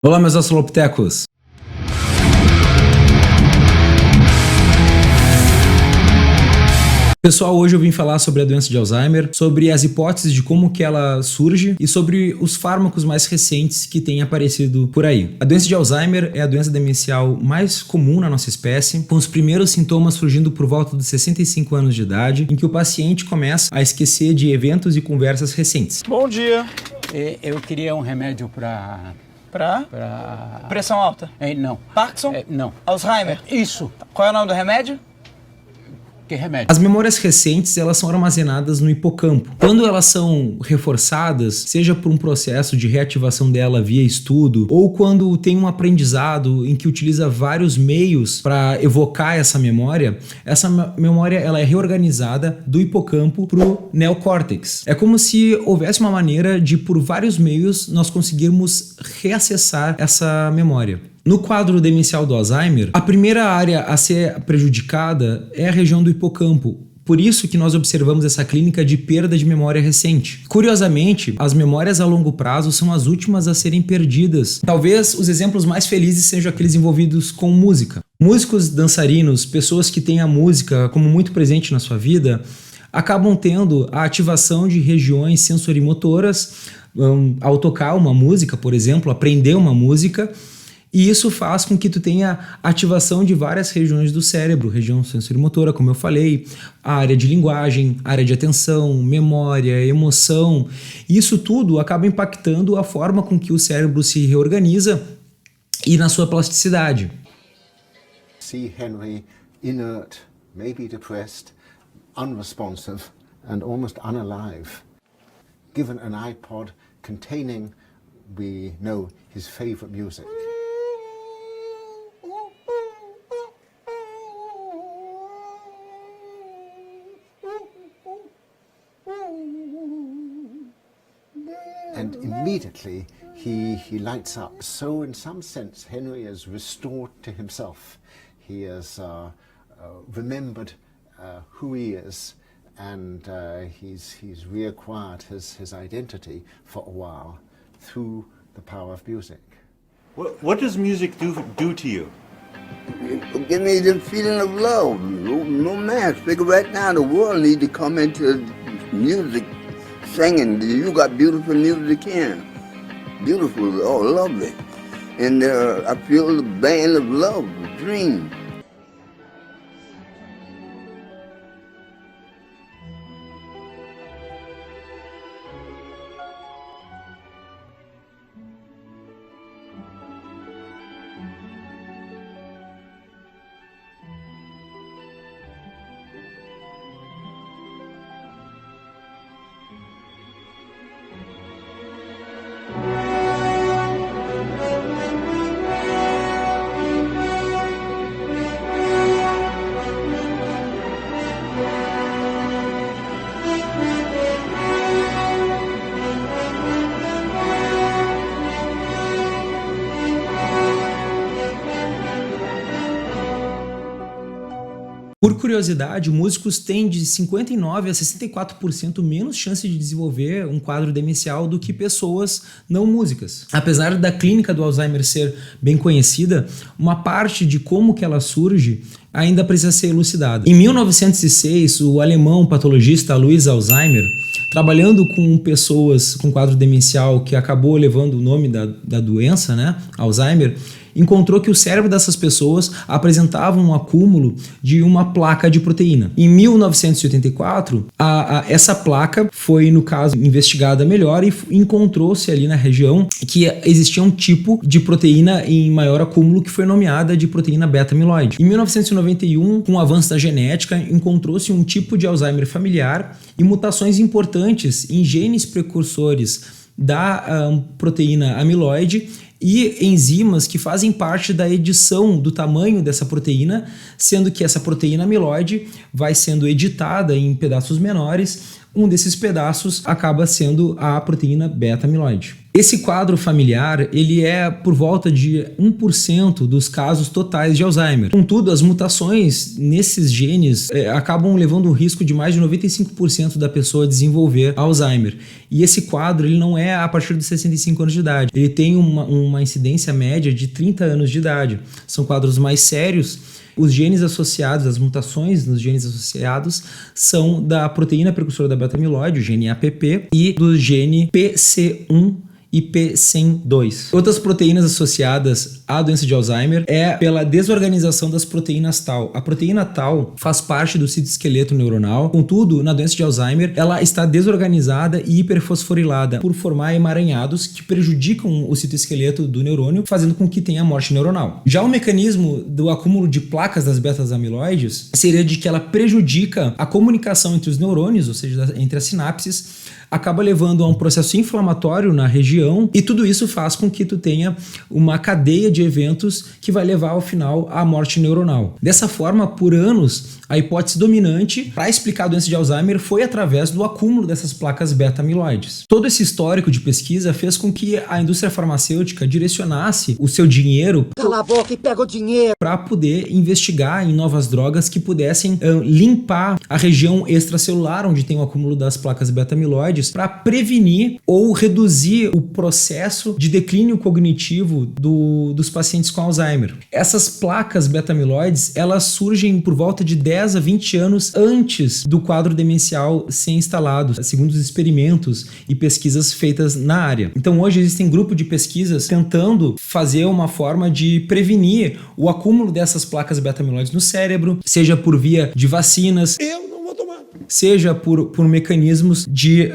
Olá, meus australopitecos! Pessoal, hoje eu vim falar sobre a doença de Alzheimer, sobre as hipóteses de como que ela surge e sobre os fármacos mais recentes que têm aparecido por aí. A doença de Alzheimer é a doença demencial mais comum na nossa espécie, com os primeiros sintomas surgindo por volta dos 65 anos de idade, em que o paciente começa a esquecer de eventos e conversas recentes. Bom dia! Eu queria um remédio para Pressão alta? Não. Parkinson? Não. Alzheimer? Isso. Qual é o nome do remédio? Que remédio? As memórias recentes, elas são armazenadas no hipocampo. Quando elas são reforçadas, seja por um processo de reativação dela via estudo, ou quando tem um aprendizado em que utiliza vários meios para evocar essa memória ela é reorganizada do hipocampo para o neocórtex. É como se houvesse uma maneira de, por vários meios, nós conseguirmos reacessar essa memória. No quadro demencial do Alzheimer, a primeira área a ser prejudicada é a região do hipocampo. Por isso que nós observamos essa clínica de perda de memória recente. Curiosamente, as memórias a longo prazo são as últimas a serem perdidas. Talvez os exemplos mais felizes sejam aqueles envolvidos com música. Músicos, dançarinos, pessoas que têm a música como muito presente na sua vida, acabam tendo a ativação de regiões sensorimotoras ao tocar uma música, por exemplo, aprender uma música. E isso faz com que tu tenha ativação de várias regiões do cérebro, região sensorimotora, como eu falei, a área de linguagem, área de atenção, memória, emoção. Isso tudo acaba impactando a forma com que o cérebro se reorganiza e na sua plasticidade. See Henry inert, maybe depressed, unresponsive and almost unalive. Given an iPod containing, we know, his favorite music. And immediately he lights up. So in some sense, Henry is restored to himself. He has remembered who he is, and he's reacquired his identity for a while through the power of music. What does music do to you? It gives me the feeling of love, romance. Figure right now the world needs to come into music, singing. You got beautiful music in. Beautiful, oh, lovely. And I feel the band of love, the dream. Por curiosidade, músicos têm de 59% a 64% menos chance de desenvolver um quadro demencial do que pessoas não músicas. Apesar da clínica do Alzheimer ser bem conhecida, uma parte de como que ela surge ainda precisa ser elucidada. Em 1906, o alemão patologista Alois Alzheimer, trabalhando com pessoas com quadro demencial que acabou levando o nome da doença, né, Alzheimer, encontrou que o cérebro dessas pessoas apresentava um acúmulo de uma placa de proteína. Em 1984, essa placa foi, no caso, investigada melhor e encontrou-se ali na região que existia um tipo de proteína em maior acúmulo que foi nomeada de proteína beta-amiloide. Em 1991, com o avanço da genética, encontrou-se um tipo de Alzheimer familiar e mutações importantes em genes precursores da proteína amiloide e enzimas que fazem parte da edição do tamanho dessa proteína, sendo que essa proteína amiloide vai sendo editada em pedaços menores, um desses pedaços acaba sendo a proteína beta-amiloide. Esse quadro familiar, ele é por volta de 1% dos casos totais de Alzheimer. Contudo, as mutações nesses genes acabam levando um risco de mais de 95% da pessoa desenvolver Alzheimer. E esse quadro, ele não é a partir dos 65 anos de idade. Ele tem uma incidência média de 30 anos de idade. São quadros mais sérios. Os genes associados, as mutações nos genes associados são da proteína precursora da beta-amiloide, o gene APP, e do gene PC1 e PCM2. Outras proteínas associadas à doença de Alzheimer é pela desorganização das proteínas Tau. A proteína Tau faz parte do citoesqueleto neuronal, contudo, na doença de Alzheimer, ela está desorganizada e hiperfosforilada por formar emaranhados que prejudicam o citoesqueleto do neurônio, fazendo com que tenha morte neuronal. Já o mecanismo do acúmulo de placas das betas-amiloides seria de que ela prejudica a comunicação entre os neurônios, ou seja, entre as sinapses, acaba levando a um processo inflamatório na região, e tudo isso faz com que tu tenha uma cadeia de eventos que vai levar ao final à morte neuronal. Dessa forma, por anos, a hipótese dominante para explicar a doença de Alzheimer foi através do acúmulo dessas placas beta-amiloides. Todo esse histórico de pesquisa fez com que a indústria farmacêutica direcionasse o seu dinheiro Cala a boca e pega o dinheiro para poder investigar em novas drogas que pudessem limpar a região extracelular onde tem o acúmulo das placas beta-amiloides, para prevenir ou reduzir o processo de declínio cognitivo dos pacientes com Alzheimer. Essas placas beta-amiloides, elas surgem por volta de 10 a 20 anos antes do quadro demencial ser instalado, segundo os experimentos e pesquisas feitas na área. Então hoje existem grupos de pesquisas tentando fazer uma forma de prevenir o acúmulo dessas placas beta-amiloides no cérebro, seja por via de vacinas, seja por mecanismos de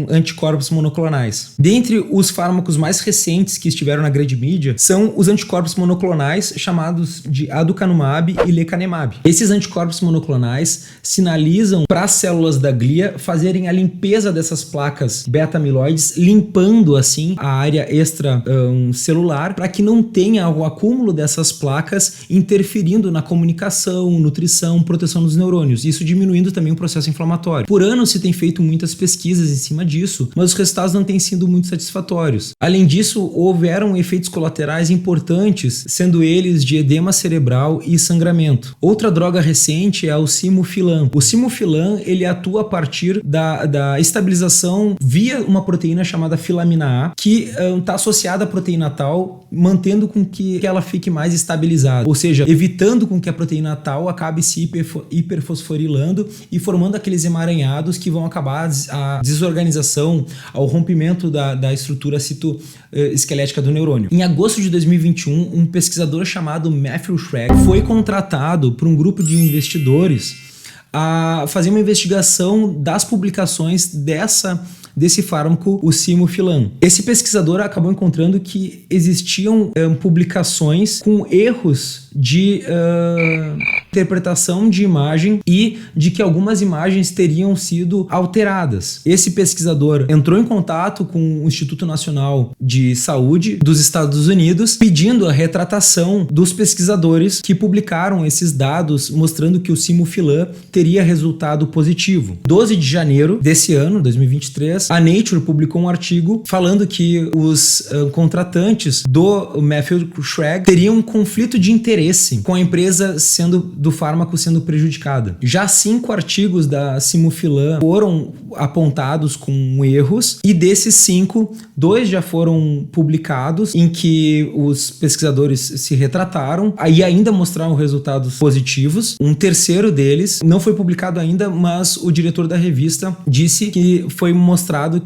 anticorpos monoclonais. Dentre os fármacos mais recentes que estiveram na grande mídia são os anticorpos monoclonais chamados de aducanumab e lecanemab. Esses anticorpos monoclonais sinalizam para as células da glia fazerem a limpeza dessas placas beta-amiloides, limpando assim a área extracelular para que não tenha o acúmulo dessas placas interferindo na comunicação, nutrição, proteção dos neurônios. Isso diminuindo também o processo inflamatório. Por anos se tem feito muitas pesquisas em cima disso, mas os resultados não têm sido muito satisfatórios. Além disso, houveram efeitos colaterais importantes, sendo eles de edema cerebral e sangramento. Outra droga recente é o simufilam. O simufilam, ele atua a partir da estabilização via uma proteína chamada filamina A, que está associada à proteína Tau, mantendo com que ela fique mais estabilizada, ou seja, evitando com que a proteína Tau acabe se hiperfosforilando e formando aqueles emaranhados que vão acabar a desorganização, ao rompimento da estrutura citoesquelética do neurônio. Em agosto de 2021, um pesquisador chamado Matthew Schreck foi contratado por um grupo de investidores a fazer uma investigação das publicações desse fármaco, o simufilam. Esse pesquisador acabou encontrando que existiam publicações com erros de interpretação de imagem e de que algumas imagens teriam sido alteradas. Esse pesquisador entrou em contato com o Instituto Nacional de Saúde dos Estados Unidos, pedindo a retratação dos pesquisadores que publicaram esses dados mostrando que o simufilam teria resultado positivo. 12 de janeiro desse ano, 2023, a Nature publicou um artigo falando que os contratantes do Matthew Schreck teriam um conflito de interesse com a empresa do fármaco sendo prejudicada. Já 5 artigos da simufilam foram apontados com erros, e desses 5, 2 já foram publicados, em que os pesquisadores se retrataram e ainda mostraram resultados positivos. Um terceiro deles não foi publicado ainda, mas o diretor da revista disse que foi mostrado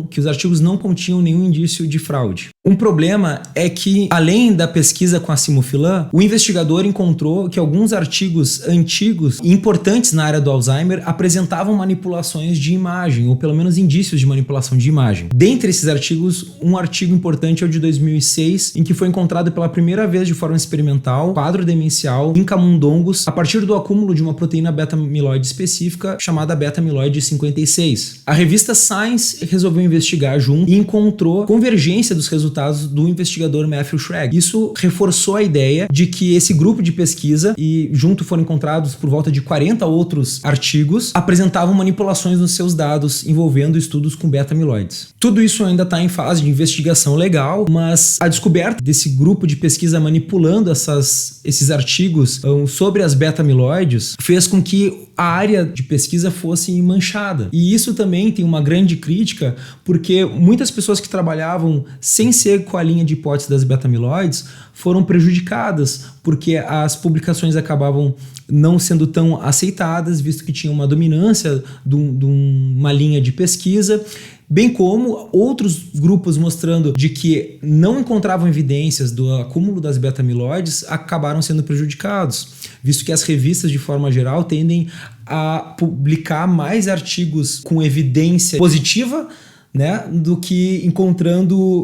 que os artigos não continham nenhum indício de fraude. Um problema é que, além da pesquisa com a simufilam, o investigador encontrou que alguns artigos antigos e importantes na área do Alzheimer apresentavam manipulações de imagem, ou pelo menos indícios de manipulação de imagem. Dentre esses artigos, um artigo importante é o de 2006, em que foi encontrado pela primeira vez de forma experimental quadro demencial em camundongos a partir do acúmulo de uma proteína beta-amiloide específica chamada beta-amiloide 56. A revista Science resolveu investigar junto e encontrou convergência dos resultados resultados do investigador Matthew Schrag. Isso reforçou a ideia de que esse grupo de pesquisa, e junto foram encontrados por volta de 40 outros artigos, apresentavam manipulações nos seus dados envolvendo estudos com beta-amiloides. Tudo isso ainda está em fase de investigação legal, mas a descoberta desse grupo de pesquisa manipulando esses artigos sobre as beta-amiloides fez com que a área de pesquisa fosse manchada. E isso também tem uma grande crítica, porque muitas pessoas que trabalhavam sem ser com a linha de hipótese das beta-amiloides foram prejudicadas, porque as publicações acabavam não sendo tão aceitadas, visto que tinha uma dominância de uma linha de pesquisa, bem como outros grupos mostrando de que não encontravam evidências do acúmulo das beta-amiloides acabaram sendo prejudicados, visto que as revistas, de forma geral, tendem a publicar mais artigos com evidência positiva, né, do que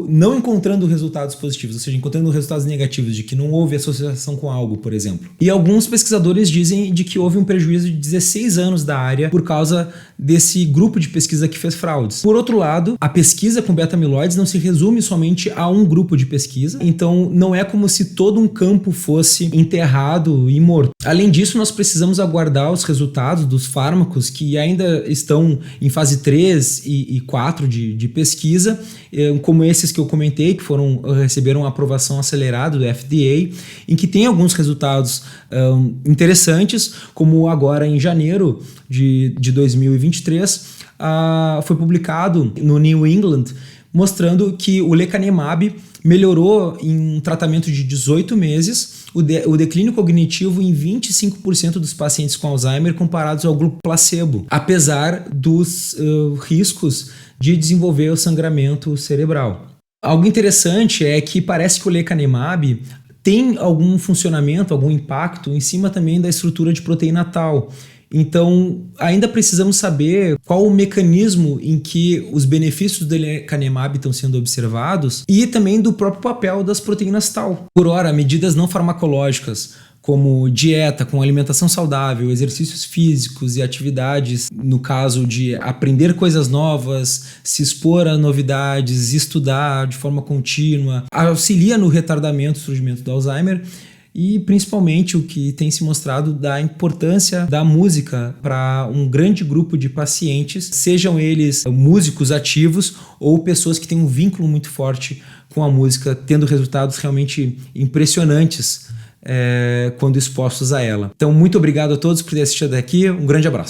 não encontrando resultados positivos, ou seja, encontrando resultados negativos, de que não houve associação com algo, por exemplo. E alguns pesquisadores dizem de que houve um prejuízo de 16 anos da área por causa desse grupo de pesquisa que fez fraudes. Por outro lado, a pesquisa com beta-amiloides não se resume somente a um grupo de pesquisa, então não é como se todo um campo fosse enterrado e morto. Além disso, nós precisamos aguardar os resultados dos fármacos que ainda estão em fase 3 e 4 de pesquisa, como esses que eu comentei, que receberam aprovação acelerada do FDA, em que tem alguns resultados interessantes, como agora em janeiro de 2023, foi publicado no New England, mostrando que o lecanemab melhorou em um tratamento de 18 meses o declínio cognitivo em 25% dos pacientes com Alzheimer comparados ao grupo placebo, apesar dos riscos de desenvolver o sangramento cerebral. Algo interessante é que parece que o lecanemab tem algum funcionamento, algum impacto em cima também da estrutura de proteína tau. Então, ainda precisamos saber qual o mecanismo em que os benefícios do lecanemab estão sendo observados e também do próprio papel das proteínas tau. Por ora, medidas não farmacológicas, como dieta, com alimentação saudável, exercícios físicos e atividades, no caso de aprender coisas novas, se expor a novidades, estudar de forma contínua, auxilia no retardamento do surgimento do Alzheimer. E principalmente o que tem se mostrado da importância da música para um grande grupo de pacientes, sejam eles músicos ativos ou pessoas que têm um vínculo muito forte com a música, tendo resultados realmente impressionantes quando expostos a ela. Então, muito obrigado a todos por ter assistido até aqui, um grande abraço.